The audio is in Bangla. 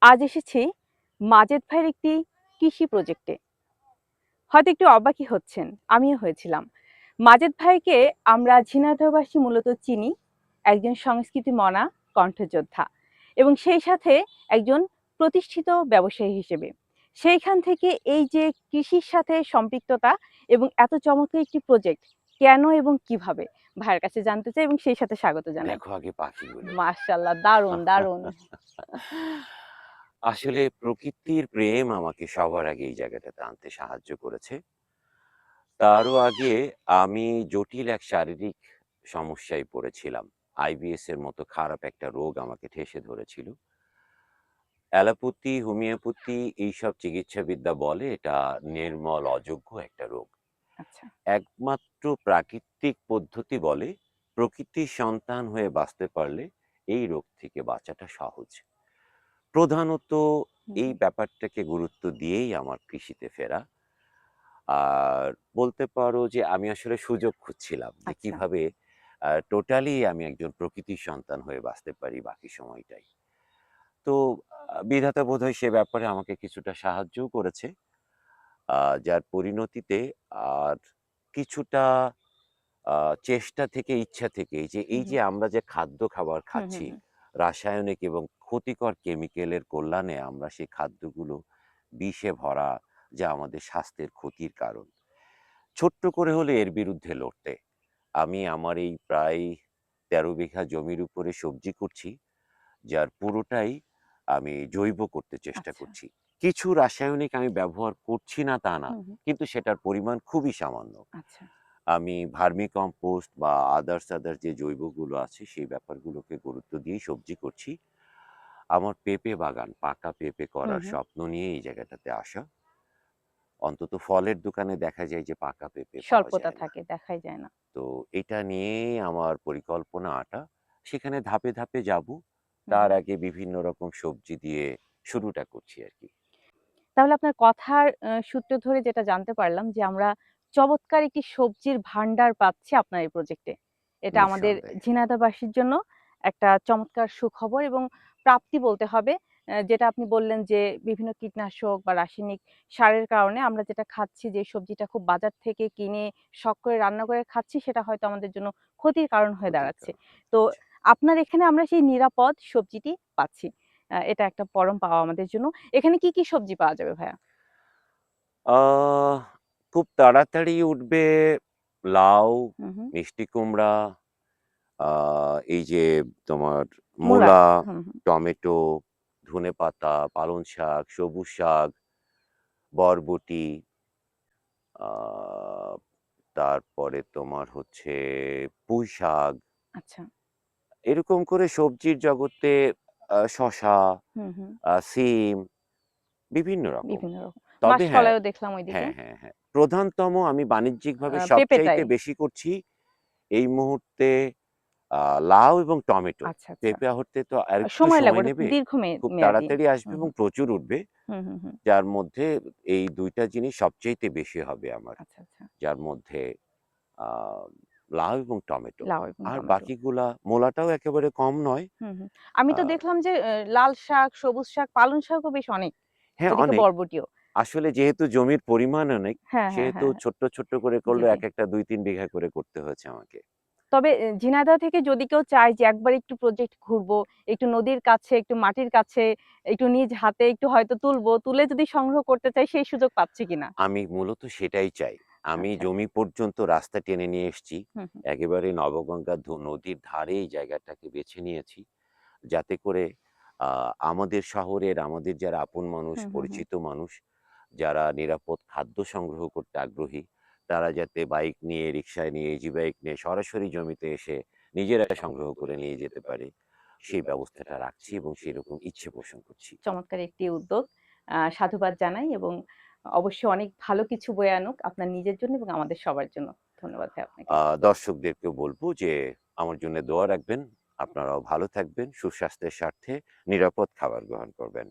আজ এসেছি মাজেদ ভাইয়ের একটি কৃষি প্রজেক্টে। হয়তো একটু অবাকই হচ্ছেন, আমিও হয়েছিলাম। মাজেদ ভাইকে আমরা ঝিনাইদহবাসী মূলত চিনি একজন সংস্কৃতি মনা কণ্ঠযোদ্ধা এবং সেই সাথে একজন প্রতিষ্ঠিত ব্যবসায়ী হিসেবে। সেইখান থেকে এই যে কৃষির সাথে সম্পৃক্ততা এবং এত চমৎকার একটি প্রজেক্ট কেন এবং কিভাবে ভাইয়ের কাছে জানতে চাই এবং সেই সাথে স্বাগত জানাই। দেখো আগে পাখিগুলো। মাশাআল্লাহ, দারুণ দারুণ। আসলে প্রকৃতির প্রেম আমাকে সবার আগে এই জায়গাটাতে আনতে সাহায্য করেছে। তারও আগে আমি জটিল এক শারীরিক সমস্যায় পড়েছিলাম। আইবিএস এর মতো খারাপ একটা রোগ আমাকে ঠেসে ধরেছিল। অ্যালোপ্যাথি, হোমিওপ্যাথি এইসব চিকিৎসাবিদ্যা বলে এটা নির্মল অযোগ্য একটা রোগ। আচ্ছা। একমাত্র প্রাকৃতিক পদ্ধতি বলে প্রকৃতির সন্তান হয়ে বাঁচতে পারলে এই রোগ থেকে বাঁচাটা সহজ। প্রধানত হুম, এই হুম। ব্যাপারটাকে গুরুত্ব দিয়েই আমার কৃষিতে ফেরা। আর বলতে পারো যে আমি আসলে সুযোগ খুঁজছিলাম যে আচ্ছা। কিভাবে টোটালি আমি একজন প্রকৃতির সন্তান হয়ে বাঁচতে পারি বাকি সময়টাই। তো বিধাতা বোধহয় সে ব্যাপারে আমাকে কিছুটা সাহায্যও করেছে। যার পরিণতিতে আর কিছুটা আ চেষ্টা থেকে ইচ্ছা থেকে হুম, এই হুম। যে আমরা যে খাদ্য খাবার হুম, হুম, খাচ্ছি, হুম। রাসায়নিক এবং ক্ষতিকর কেমিক্যালের কল্যাণে আমরা সেই খাদ্যগুলো বিষে ভরা, যা আমাদের স্বাস্থ্যের ক্ষতির কারণ। ছোট্ট করে হলে এর বিরুদ্ধে লড়তে আমি আমার এই প্রায় ১৩ বিঘা জমির উপরে সবজি করছি, যার পুরোটাই আমি জৈব করতে চেষ্টা আচ্ছা। করছি। কিছু রাসায়নিক আমি ব্যবহার করছি না তা না, হুম, হুম। কিন্তু সেটার পরিমাণ খুবই সামান্য। আচ্ছা। আমি ভার্মি কম্পোস্ট বা আদার্স যে জৈবগুলো আছে সেই ব্যাপারগুলোকে গুরুত্ব দিয়েই সবজি করছি। আমার পেঁপে বাগান, পাকা পেঁপে হুম, করার হুম। স্বপ্ন নিয়ে এই জায়গাটাতে আসা। অন্তত ফলের দোকানে দেখা যায় যে পাকা পেঁপে পাওয়া স্বল্পতা যায় না। থাকে, দেখাই যায় না। তো এটা নিয়েই আমার পরিকল্পনা আঁটা। সেখানে ধাপে ধাপে যাবো। হুম, তার হুম। আগে বিভিন্ন রকম সবজি দিয়ে শুরুটা করছি আরকি। তাহলে আপনার কথার সূত্র ধরে যেটা জানতে পারলাম যে আমরা চমৎকার একটি সবজির ভান্ডার পাচ্ছি আপনার এই প্রজেক্টে। এটা আমাদের নিঃসন্দেহে। ঝিনাইদহবাসীর জন্য একটা চমৎকার সুখবর এবং প্রাপ্তি বলতে হবে। যেটা আপনি বললেন যে বিভিন্ন কীটনাশক বা রাসায়নিক সারের কারণে আমরা যেটা খাচ্ছি, যে সবজিটা খুব বাজার থেকে কিনে শখ করে রান্না করে খাচ্ছি, সেটা হয়তো আমাদের জন্য ক্ষতির কারণ হয়ে ক্ষতির দাঁড়াচ্ছে। কারণ হয়ে তো যাচ্ছে। আপনার এখানে আমরা সেই নিরাপদ সবজিটি পাচ্ছি। এটা একটা পরম পাওয়া আমাদের জন্য। এখানে কি, কি সবজি পাওয়া যাবে ভাইয়া? আহ খুব তাড়াতাড়ি উঠবে লাউ, হুম, হুম। মিষ্টি কুমড়া, আ এই যে তোমার মূলা। মূলা, হুম, হুম। টমেটো, ধনেপাতা, পালং শাক, সবুজ শাক, বরবটি, আ তারপরে তোমার হচ্ছে পুঁই শাক। আচ্ছা। এরকম করে সবজির জগতে শসা, হুম, হুম। সিম বিভিন্ন রকম। বিভিন্ন রকম। তবে হ্যাঁ, মাসকলাইও দেখলাম ঐদিকে। হ্যাঁ। প্রধানতম আমি বাণিজ্যিকভাবে পেঁপেটাই। সবচাইতে বেশি করছি এই মুহূর্তে আ লাউ এবং টমেটো। আচ্ছা, আচ্ছা। পেঁপে হতে তো আরেকটু সময় লাগবে, সময় ওটা নেবে। দীর্ঘ খুব মেয়াদী। তাড়াতাড়ি আসবে হুম, এবং হুম। প্রচুর উঠবে। হুম, হুম, হুম। যার মধ্যে এই ২ টা জিনিস সবচাইতে বেশি হবে আমার। আচ্ছা, আচ্ছা। যার মধ্যে আ লাউ এবং টমেটো। লাউ এবং আর টমেটো। বাকিগুলা মূলাটাও একেবারে কম নয়। হুম, হুম। আমি আ তো দেখলাম যে লাল শাক, সবুজ শাক, পালং শাকও বেশ অনেক। হ্যাঁ, ওদিকে অনেক। বরবটিও। আসলে যেহেতু জমির পরিমাণ অনেক, হ্যাঁ, হ্যাঁ, সেহেতু হ্যাঁ। ছোট্ট করে জি, করলেও জি। একেকটা ২-৩ বিঘা করে করতে হয়েছে আমাকে। তবে ঝিনাইদহ থেকে যদি কেউ চায় যে একবার একটু প্রজেক্ট ঘুরবো, একটু নদীর কাছে, একটু মাটির কাছে, একটু নিজ হাতে একটু হয়তো তুলবো, তুলে যদি সংগ্রহ করতে চায় সেই সুযোগ পাচ্ছে কিনা? আমি মূলত সেটাই চাই। আমি আচ্ছা। জমি পর্যন্ত রাস্তা টেনে নিয়ে এসছি। হুম, হুম। একেবারে নবগঙ্গা নদীর ধারে এই জায়গাটাকে বেছে নিয়েছি। যাতে করে আ আমাদের শহরের আমাদের যারা আপন মানুষ, হুম, হুম, হুম। পরিচিত মানুষ, যারা নিরাপদ খাদ্য সংগ্রহ করতে আগ্রহী, তারা যাতে বাইক নিয়ে, রিক্সায় নিয়ে, ইজি বাইক নিয়ে সরাসরি জমিতে এসে নিজেরা সংগ্রহ করে নিয়ে যেতে পারে, সেই ব্যবস্থাটা রাখছি এবং সেরকম ইচ্ছে পোষণ করছি। চমৎকার একটি উদ্যোগ। সাধুবাদ জানাই এবং অবশ্যই অনেক ভালো কিছু বয়ে আনুক আপনার নিজের জন্য এবং আমাদের সবার জন্য। ধন্যবাদ ভাই আপনাকে। দর্শকদেরকেও বলব যে আমার জন্য দোয়া রাখবেন। আপনারাও ভালো থাকবেন, সুস্বাস্থ্যের স্বার্থে নিরাপদ খাবার গ্রহণ করবেন।